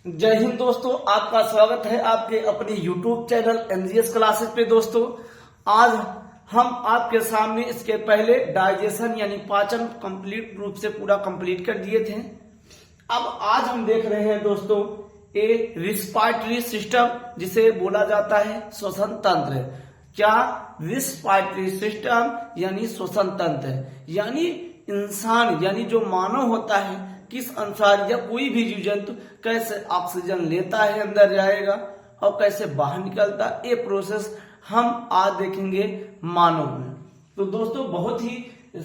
जय हिंद दोस्तों, आपका स्वागत है आपके अपने YouTube चैनल एनजीएस क्लासेस पे। दोस्तों आज हम आपके सामने इसके पहले डाइजेशन यानी पाचन कंप्लीट रूप से पूरा कंप्लीट कर दिए थे। अब आज हम देख रहे हैं दोस्तों ए रिस्पायरेटरी सिस्टम, जिसे बोला जाता है श्वसन तंत्र। क्या? रिस्पायरेटरी सिस्टम यानी श्वसन तंत्र, यानी इंसान यानी जो मानव होता है किस अनुसार या कोई भी जीव जंतु कैसे ऑक्सीजन लेता है, अंदर जाएगा और कैसे बाहर निकलता है, ये प्रोसेस हम आज देखेंगे मानव में। तो दोस्तों बहुत ही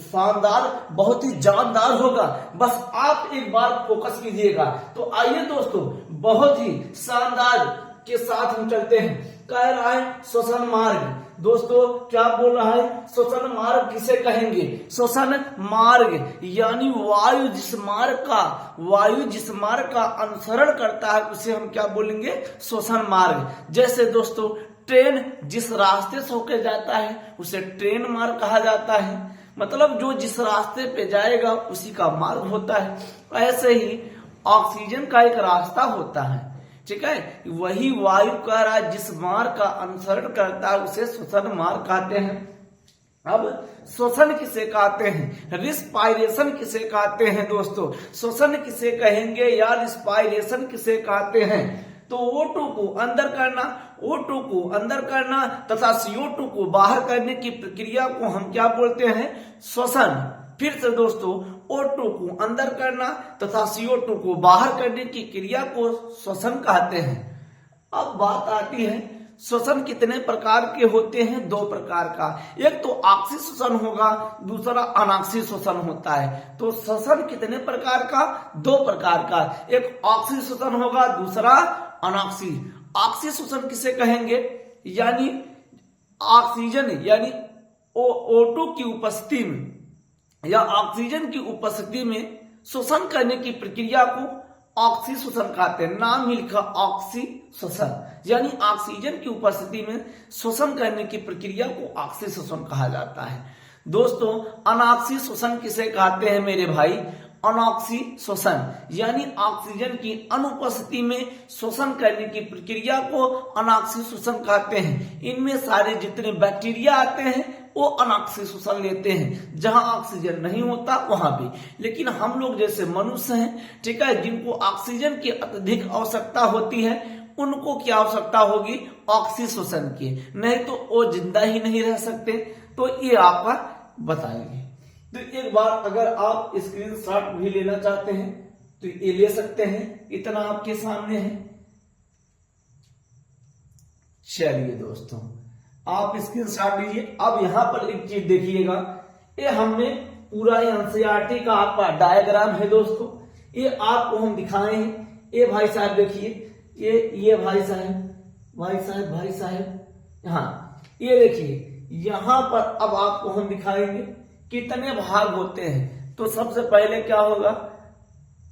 शानदार, बहुत ही जानदार होगा, बस आप एक बार फोकस कीजिएगा। तो आइए दोस्तों बहुत ही शानदार के साथ हम चलते हैं। कह रहा है श्वसन मार्ग। दोस्तों क्या बोल रहा है? श्वसन मार्ग किसे कहेंगे? श्वसन मार्ग यानी वायु जिस मार्ग का अनुसरण करता है उसे हम क्या बोलेंगे? श्वसन मार्ग। जैसे दोस्तों ट्रेन जिस रास्ते से होकर जाता है उसे ट्रेन मार्ग कहा जाता है, मतलब जो जिस रास्ते पे जाएगा उसी का मार्ग होता है। ऐसे ही ऑक्सीजन का एक रास्ता होता है, ठीक है। वही वायु कह रहा है जिस मार्ग का अनुसरण करता है उसे श्वसन मार्ग कहते हैं। अब श्वसन किसे कहते हैं, रिस्पायरेशन किसे कहते हैं? दोस्तों श्वसन किसे कहेंगे या रिस्पायरेशन किसे कहते हैं? तो O2 को अंदर करना तथा CO2 को बाहर करने की प्रक्रिया को हम क्या बोलते हैं? श्वसन। फिर से दोस्तों O2 को अंदर करना तथा CO2 को बाहर करने की क्रिया को श्वसन कहते हैं। अब बात आती है श्वसन कितने प्रकार के होते हैं? दो प्रकार का। एक तो ऑक्सी श्वसन होगा, दूसरा अनॉक्सी श्वसन होता है। तो श्वसन कितने प्रकार का? दो प्रकार का। एक ऑक्सी श्वसन होगा, दूसरा अनॉक्सी। ऑक्सी श्वसन किसे कहेंगे? यानी ऑक्सीजन यानी O2 की उपस्थिति में या ऑक्सीजन की उपस्थिति में श्वसन करने की प्रक्रिया को ऑक्सी श्वसन कहते हैं। नाम ही लिखा ऑक्सी श्वसन, यानी ऑक्सीजन की उपस्थिति में श्वसन करने की प्रक्रिया को ऑक्सी श्वसन कहा जाता है। दोस्तों अनॉक्सी श्वसन किसे कहते हैं मेरे भाई? अनॉक्सी श्वसन यानी ऑक्सीजन की अनुपस्थिति में श्वसन करने की प्रक्रिया को अनॉक्सी श्वसन कहते हैं। इनमें सारे जितने बैक्टीरिया आते हैं वो अनॉक्सी श्वसन लेते हैं, जहां ऑक्सीजन नहीं होता वहां भी। लेकिन हम लोग जैसे मनुष्य हैं, ठीक है, जिनको ऑक्सीजन की अत्यधिक आवश्यकता होती है, उनको क्या आवश्यकता होगी? ऑक्सी श्वसन की, नहीं तो वो जिंदा ही नहीं रह सकते। तो ये आपका बताएंगे। तो एक बार अगर आप स्क्रीनशॉट भी लेना चाहते हैं तो ये ले सकते हैं, इतना आपके सामने है। चलिए दोस्तों आप स्क्रीनशॉट लीजिए। अब यहां पर एक चीज देखिएगा, ये हमने पूरा एनसीईआरटी का आपका डायग्राम है दोस्तों, ये आपको हम दिखाए हैं। ये भाई साहब देखिए, ये भाई साहब हाँ, ये देखिए यहां पर अब आपको हम दिखाएंगे कितने भाग होते हैं। तो सबसे पहले क्या होगा,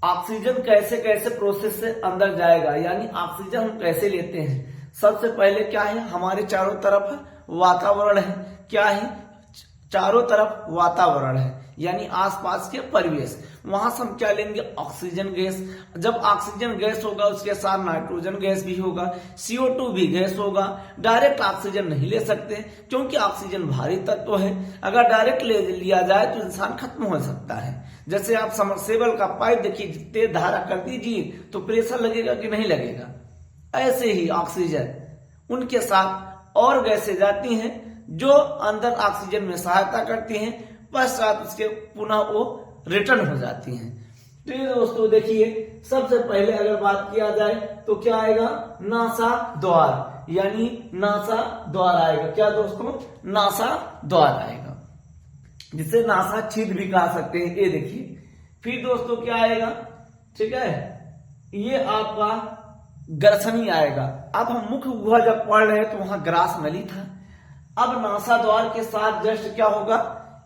ऑक्सीजन कैसे कैसे प्रोसेस से अंदर जाएगा, यानी ऑक्सीजन हम कैसे लेते हैं। सबसे पहले क्या है, हमारे चारों तरफ वातावरण है। क्या है? चारों तरफ वातावरण है, यानी आसपास के परिवेश। वहां से हम क्या लेंगे? Oxygen gas. जब ऑक्सीजन गैस होगा उसके साथ नाइट्रोजन गैस भी होगा, CO2 भी गैस होगा। डायरेक्ट ऑक्सीजन नहीं ले सकते क्योंकि ऑक्सीजन भारी तत्व है। अगर डायरेक्ट ले लिया जाए तो इंसान खत्म हो सकता है। जैसे आप सबमर्सिबल का पाइप देखिए, जितने धारा कर दीजिए तो प्रेशर लगेगा कि नहीं लगेगा। ऐसे ही ऑक्सीजन, उनके साथ और गैसें जाती हैं जो अंदर ऑक्सीजन में सहायता करती हैं, पश्चात उसके पुनः वो रिटर्न हो जाती हैं। तो ये दोस्तों देखिए, सबसे पहले अगर बात किया जाए तो क्या आएगा? नासा द्वार, यानी नासा द्वार आएगा। क्या दोस्तों? नासा द्वार आएगा, जिसे नासा छिद्र भी कहा सकते हैं। ये देखिए। फिर दोस्तों क्या आएगा? ठीक है, ये आपका ग्रसनी आएगा। अब हम मुख्य गुहा जब पढ़ रहे हैं तो वहां ग्रास नली था। अब नासा द्वार के साथ जस्ट क्या होगा?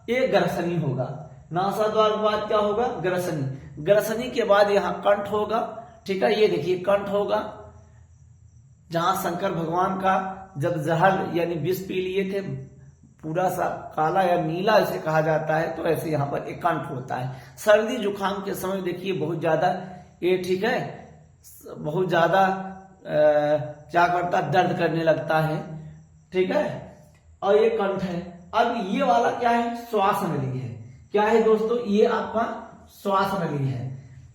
ये ग्रसनी होगा। नासा द्वार के बाद क्या होगा? ग्रसनी। ग्रसनी के बाद यहाँ कंठ होगा, ठीक है। ये देखिए कंठ होगा, जहां शंकर भगवान का जब जहर यानी विष पी लिए थे, पूरा सा काला या नीला इसे कहा जाता है, तो ऐसे यहाँ पर एक कंठ होता है। सर्दी जुकाम के समय देखिए बहुत ज्यादा ये, ठीक है, बहुत ज्यादा क्या करता है, दर्द करने लगता है, ठीक है। और ये कंठ है। अब ये वाला क्या है, श्वास नली है। क्या है दोस्तों, ये आपका श्वास नली है।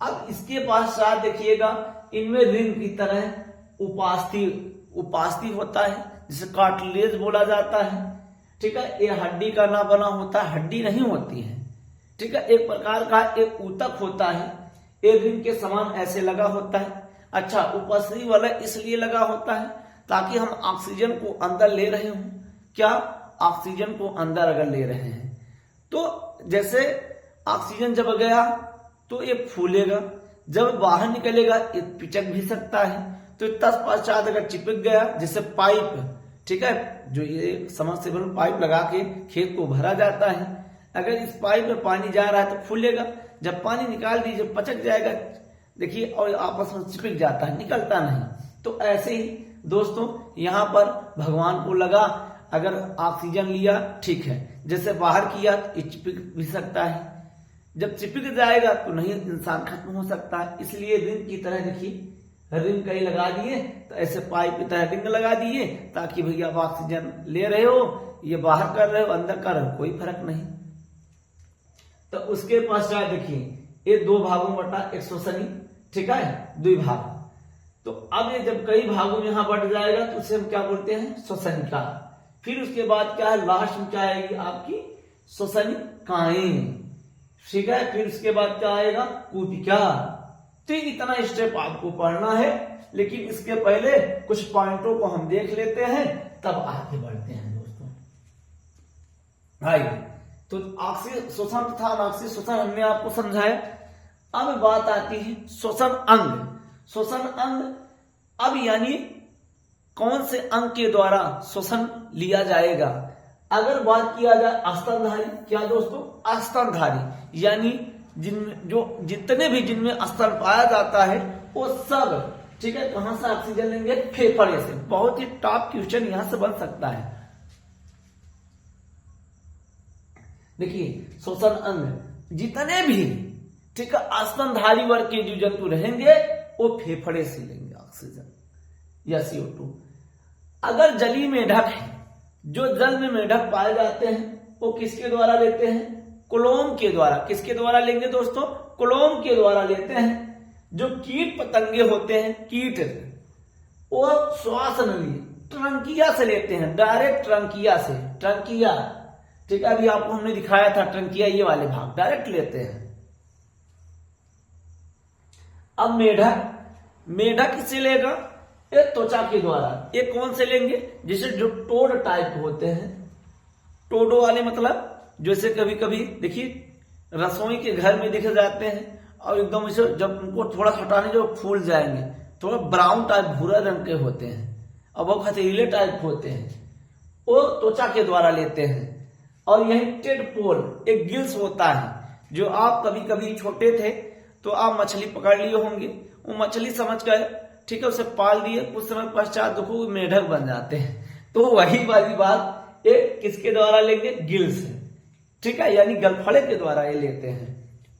अब इसके पश्चात देखिएगा, इनमें रिंग की तरह उपास्थि होता है, जिसे कार्टिलेज बोला जाता है, ठीक है। ये हड्डी का ना बना होता है, हड्डी नहीं होती है, ठीक है। एक प्रकार का एक ऊतक होता है, एक रिंग के समान ऐसे लगा होता है। अच्छा, उपस्थिति वाला इसलिए लगा होता है ताकि हम ऑक्सीजन को अंदर ले रहे हों, क्या, ऑक्सीजन को अंदर अगर ले रहे हैं तो जैसे ऑक्सीजन जब गया तो ये फूलेगा, जब बाहर निकलेगा ये पिचक भी सकता है। तो तत्पश्चात अगर चिपक गया, जैसे पाइप, ठीक है, जो ये समरसेबल पाइप लगा के खेत को भरा जाता है, अगर इस पाइप में पानी जा रहा है तो फूलेगा, जब पानी निकाल दीजिए पचक जाएगा, देखिए, और आपस में चिपक जाता है, निकलता नहीं। तो ऐसे ही दोस्तों यहाँ पर भगवान को लगा, अगर ऑक्सीजन लिया ठीक है, जैसे बाहर किया तो चिपक भी सकता है, जब चिपक जाएगा तो नहीं, इंसान खत्म हो सकता है। इसलिए रिंग की तरह देखिए, रिंग कहीं लगा दिए तो ऐसे पाइप की तरह रिंग लगा दिए, ताकि भैया आप ऑक्सीजन ले रहे हो, ये बाहर कर रहे हो, अंदर कर रहे हो, कोई फर्क नहीं। तो उसके पश्चात देखिए, ये 2 भागों बटा एक श्वसनी, ठीक है, द्विभाग। तो अब ये जब कई भागों में यहां बढ़ जाएगा तो उसे हम क्या बोलते हैं, श्वसनिका। फिर उसके बाद क्या है, लास्ट में क्या आएगी आपकी श्वसनिकाएं, ठीक है। फिर उसके बाद क्या आएगा, कूपिका। तो इतना स्टेप आपको पढ़ना है, लेकिन इसके पहले कुछ पॉइंटों को हम देख लेते हैं, तब आगे बढ़ते हैं दोस्तों। आइए, तो ऑक्सीजन श्वसन तथा अनाक्सीय श्वसन हमने आपको समझाया। अब बात आती है श्वसन अंग। श्वसन अंग, अब यानी कौन से अंग के द्वारा श्वसन लिया जाएगा। अगर बात किया जाए स्तनधारी, क्या दोस्तों, स्तनधारी यानी जितने भी जिनमें स्तन पाया जाता है वो सब, ठीक है, कहां से ऑक्सीजन लेंगे, फेफड़े से। बहुत ही टॉप क्वेश्चन यहां से बन सकता है। देखिए, श्वसन अंग जितने भी, ठीक है, स्तनधारी वर्ग के जीव जंतु रहेंगे वो फेफड़े से लेंगे ऑक्सीजन या CO2। अगर जलीय मेढक है, जो जल में मेढक पाए जाते हैं, वो किसके द्वारा लेते हैं, कोलोम के द्वारा। किसके द्वारा लेंगे दोस्तों, कोलोम के द्वारा लेते हैं। जो कीट पतंगे होते हैं, कीट, वो श्वास नली ट्रंकिया से लेते हैं, डायरेक्ट ट्रंकिया से, ट्रंकिया, ठीक है, अभी आपको हमने दिखाया था ट्रंकिया, ये वाले भाग डायरेक्ट लेते हैं। अब मेढक किससे लेगा, ये त्वचा के द्वारा। ये कौन से लेंगे, जैसे जो टोड टाइप होते हैं, टोडो वाले, मतलब जैसे कभी कभी देखिए रसोई के घर में दिखे जाते हैं, और एकदम इसे जब उनको थोड़ा हटाने जो फूल जाएंगे, थोड़ा ब्राउन टाइप भूरा रंग के होते हैं, और वो खतीले टाइप होते हैं, वो त्वचा के द्वारा लेते हैं। और यही टेडपोल एक गिल्स होता है, जो आप कभी कभी छोटे थे तो आप मछली पकड़ लिए होंगे, वो मछली समझ गए, ठीक है, उसे पाल दिए, कुछ समय पश्चात देखो मेढक बन जाते हैं। तो वही वाली बात ये किसके द्वारा लेंगे, गिल्स, ठीक है, यानी गलफड़े के द्वारा ये लेते हैं।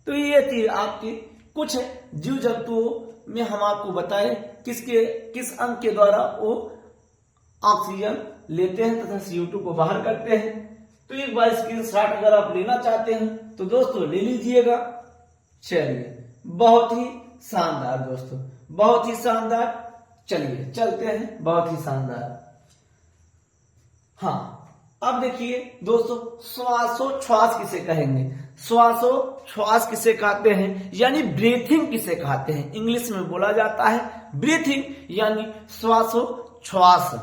तो ये थी आपकी कुछ जीव जंतुओं में हम आपको बताए किस अंग के द्वारा वो ऑक्सीजन लेते हैं तथा CO2 को बाहर करते हैं। तो एक बार स्क्रीनशॉट अगर आप लेना चाहते हैं तो दोस्तों ले लीजिएगा। चलिए, बहुत ही शानदार दोस्तों, बहुत ही शानदार। चलिए चलते हैं, बहुत ही शानदार। हाँ, अब देखिए दोस्तों, श्वासोच्छ्वास किसे कहेंगे, श्वासोच्छ्वास किसे कहते हैं, यानी ब्रीथिंग किसे कहते हैं, इंग्लिश में बोला जाता है ब्रीथिंग, यानी श्वासोच्छ्वास।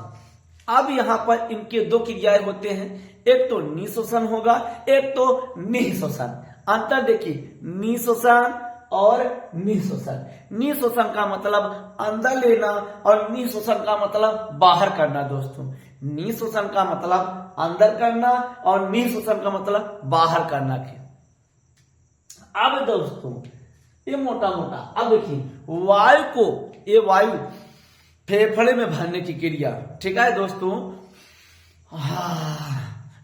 अब यहाँ पर इनके 2 क्रियाएं होते हैं, एक तो निःश्वसन होगा, एक तो निःश्वसन। अंतर देखिए, निःश्वसन और निःश्वसन। निःश्वसन का मतलब अंदर लेना और निःश्वसन का मतलब बाहर करना दोस्तों। निःश्वसन का मतलब अंदर करना और निःश्वसन का मतलब बाहर करना। अब दोस्तों ये मोटा मोटा, अब देखिए वायु को, ये वायु फेफड़े में भरने की क्रिया, ठीक है दोस्तों,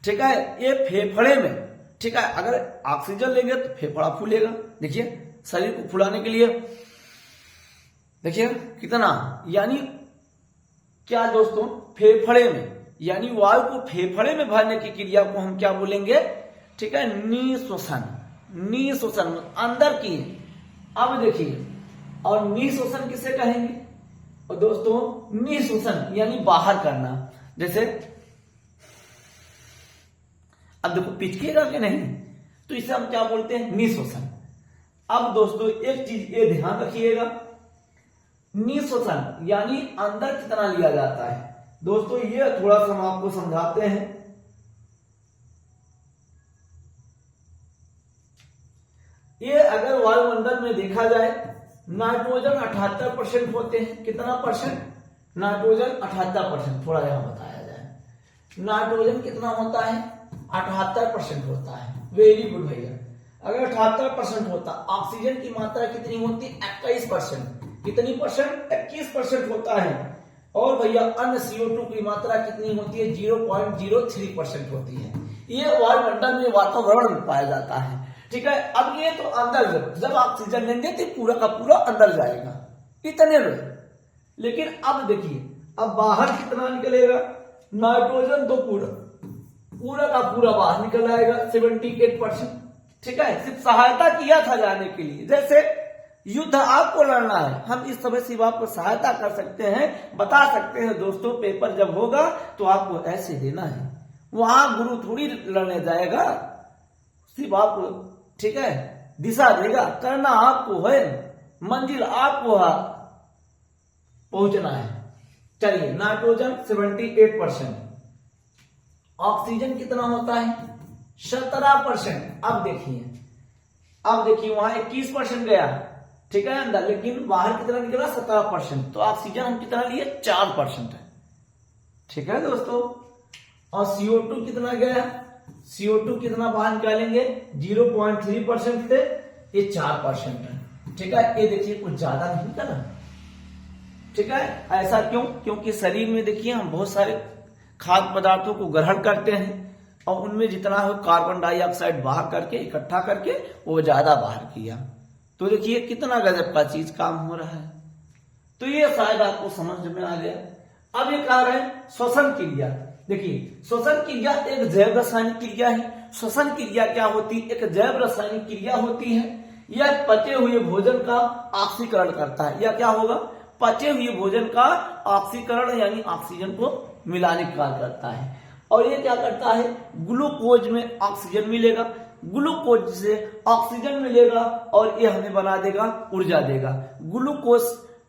ठीक है, ये फेफड़े में, ठीक है, अगर ऑक्सीजन लेंगे तो फेफड़ा फूलेगा। देखिए शरीर को फुलाने के लिए देखिए कितना, यानी क्या दोस्तों, फेफड़े में, यानी वायु को फेफड़े में भरने की क्रिया को हम क्या बोलेंगे, ठीक है, निःश्वसन। निःश्वसन अंदर की। अब देखिए, और निःश्वसन किसे कहेंगे, और दोस्तों निःश्वसन यानी बाहर करना। जैसे अब देखो पिचकेगा कि नहीं, तो इसे हम क्या बोलते हैं, निःश्वसन। अब दोस्तों एक चीज ये ध्यान रखिएगा, निःश्वसन यानी अंदर कितना लिया जाता है। दोस्तों ये थोड़ा सा हम आपको समझाते हैं। ये अगर वायुमंडल में देखा जाए, नाइट्रोजन 78% होते हैं। कितना परसेंट, नाइट्रोजन 78%। थोड़ा यहां बताया जाए, नाइट्रोजन कितना होता है, 78% होता है। वेरी गुड भैया। अगर 78% होता, ऑक्सीजन की मात्रा कितनी होती है, 21%। कितनी परसेंट, 21% होता है। और भैया अन्य CO2 की मात्रा कितनी होती है, 0.03% होती है। ये वायुमंडल में, वातावरण में पाया जाता है, ठीक है। अब ये तो अंदर, जब ऑक्सीजन लेंगे तो पूरा का पूरा अंदर जाएगा, इतने में। लेकिन अब देखिए, अब बाहर कितना निकलेगा, नाइट्रोजन तो पूरा का पूरा बाहर निकल आएगा, 78%, ठीक है। सिर्फ सहायता किया था जाने के लिए। जैसे युद्ध आपको लड़ना है, हम इस समय सिर्फ आपको सहायता कर सकते हैं, बता सकते हैं दोस्तों, पेपर जब होगा तो आपको ऐसे देना है। वहां गुरु थोड़ी लड़ने जाएगा, सिर्फ आपको, ठीक है, दिशा देगा। करना आपको है, मंजिल आपको पहुंचना है। चलिए, नाइट्रोजन 78%, ऑक्सीजन कितना होता है, 17%। अब देखिए वहां 21% गया, ठीक है अंदर, लेकिन बाहर कितना निकला, 17%। तो ऑक्सीजन हम कितना लिए, 4% है, ठीक है दोस्तों। और CO2 कितना गया, CO2 कितना बाहर निकालेंगे, 0.3% थे, ये 4% है, ठीक है। ये देखिए कुछ ज्यादा नहीं निकला, ठीक है। ऐसा क्यों, क्योंकि शरीर में देखिए हम बहुत सारे खाद्य पदार्थों को ग्रहण करते हैं, और उनमें जितना हो कार्बन डाइऑक्साइड बाहर करके, इकट्ठा करके वो ज्यादा बाहर किया। तो देखिए कितना गजब का चीज काम हो रहा है। तो ये शायद आपको समझ में आ गया। अब ये कह रहे हैं श्वसन क्रिया। देखिए श्वसन क्रिया एक जैव रासायनिक क्रिया है। श्वसन क्रिया क्या होती है, एक जैव रासायनिक क्रिया होती है। यह पचे हुए भोजन का ऑक्सीकरण करता है। या क्या होगा, पचे हुए भोजन का ऑक्सीकरण यानी ऑक्सीजन को मिलाने का कार्य करता है। और ये क्या करता है, ग्लूकोज में ऑक्सीजन मिलेगा, ग्लूकोज से ऑक्सीजन मिलेगा और ये हमें बना देगा, ऊर्जा देगा। ग्लूकोज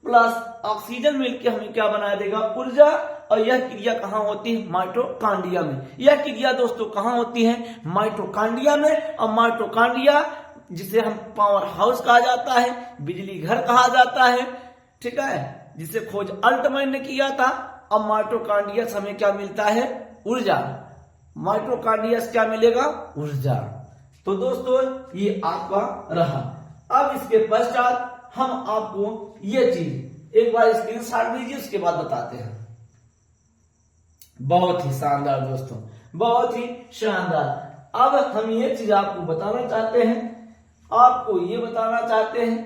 प्लस ऑक्सीजन मिलकर हमें क्या बना देगा, ऊर्जा। और यह क्रिया कहाँ होती है, माइटोकॉन्ड्रिया में। यह क्रिया दोस्तों कहाँ होती है, माइटोकॉन्ड्रिया में। और माइटोकॉन्ड्रिया जिसे हम पावर हाउस कहा जाता है, बिजली घर कहा जाता है, ठीक है, जिसे खोज अल्टमैन ने किया था। अब माइटोकॉन्ड्रिया से हमें क्या मिलता है, ऊर्जा। माइटोकॉन्ड्रिया से क्या मिलेगा, ऊर्जा। तो दोस्तों ये आपका रहा। अब इसके पश्चात हम आपको ये चीज एक बार स्क्रीनशॉट लीजिए, उसके बाद बताते हैं। बहुत ही शानदार दोस्तों, बहुत ही शानदार। अब हम ये चीज आपको बताना चाहते हैं, आपको ये बताना चाहते हैं,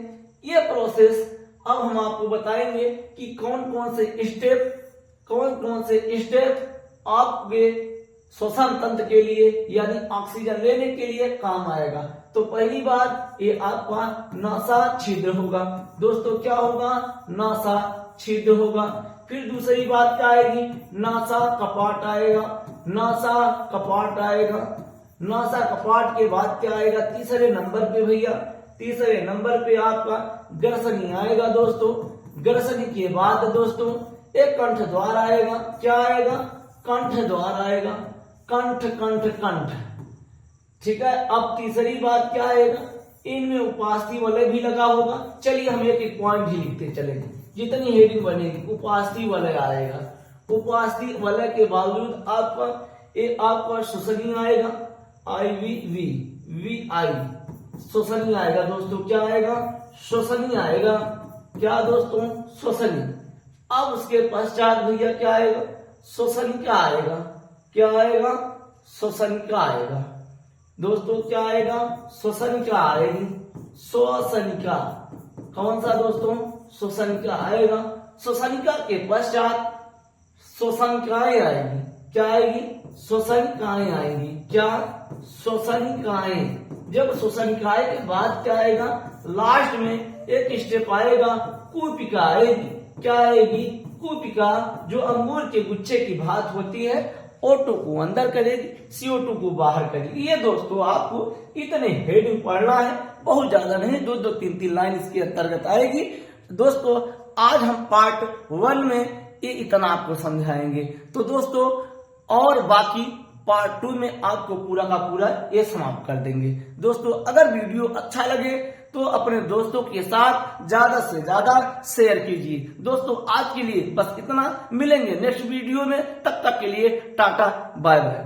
ये प्रोसेस अब हम आपको बताएंगे कि कौन कौन से स्टेप आपके श्वसन तंत्र के लिए यानी ऑक्सीजन लेने के लिए काम आएगा। तो पहली बात, ये आपका नासा छिद्र होगा दोस्तों। क्या होगा, नासा छिद्र होगा। फिर दूसरी बात क्या आएगी, नासा कपाट आएगा। नासा कपाट आएगा। नासा कपाट के बाद क्या आएगा, तीसरे नंबर पे भैया, तीसरे नंबर पे आपका ग्रसनी आएगा दोस्तों। ग्रसनी के बाद दोस्तों एक कंठ द्वार आएगा। क्या आएगा, कंठ द्वार आएगा। कंठ कंठ कंठ, ठीक है। अब तीसरी बात क्या आएगा, इनमें उपास्थि वलय भी लगा होगा। चलिए हम एक एक पॉइंट ही लिखते चलेंगे, जितनी हेडिंग बनेगी उपास्थि वलय आएगा। उपास्थि वलय के बावजूद आपका श्वसनी आएगा, IVV श्वसनी आएगा दोस्तों। क्या आएगा, श्वसनी आएगा। क्या दोस्तों, श्वसनी। अब उसके पश्चात भैया क्या आएगा, श्वसन का आएगा। क्या आएगा, श्वसन का आएगा दोस्तों। क्या आएगा, श्वसन का आएगी। श्वसन का कौन सा दोस्तों, स्वसंज्ञा आएगा, स्वसंज्ञा के पश्चात स्वसंज्ञाएं आएगी। क्या आएगी? स्वसंज्ञाएं आएगी। क्या? स्वसंज्ञाएं। जब स्वसंज्ञाएं के बाद क्या आएगा? लास्ट में एक स्टेप आएगा, कूपिका आएगी। क्या आएगी? कूपिका, जो अंगूर के गुच्छे की बात होती है, O2 को अंदर करेगी, CO2 को बाहर करेगी। ये दोस्तों आपको इतने हेडिंग पढ़ना है, बहुत ज्यादा नहीं, 2-2, 3-3 लाइन इसके अंतर्गत आएगी। दोस्तों आज हम पार्ट 1 में ये इतना आपको समझाएंगे। तो दोस्तों और बाकी पार्ट 2 में आपको पूरा का पूरा ये समाप्त कर देंगे। दोस्तों अगर वीडियो अच्छा लगे तो अपने दोस्तों के साथ ज्यादा से ज्यादा शेयर कीजिए। दोस्तों आज के लिए बस इतना, मिलेंगे नेक्स्ट वीडियो में, तब तक के लिए टाटा बाय बाय।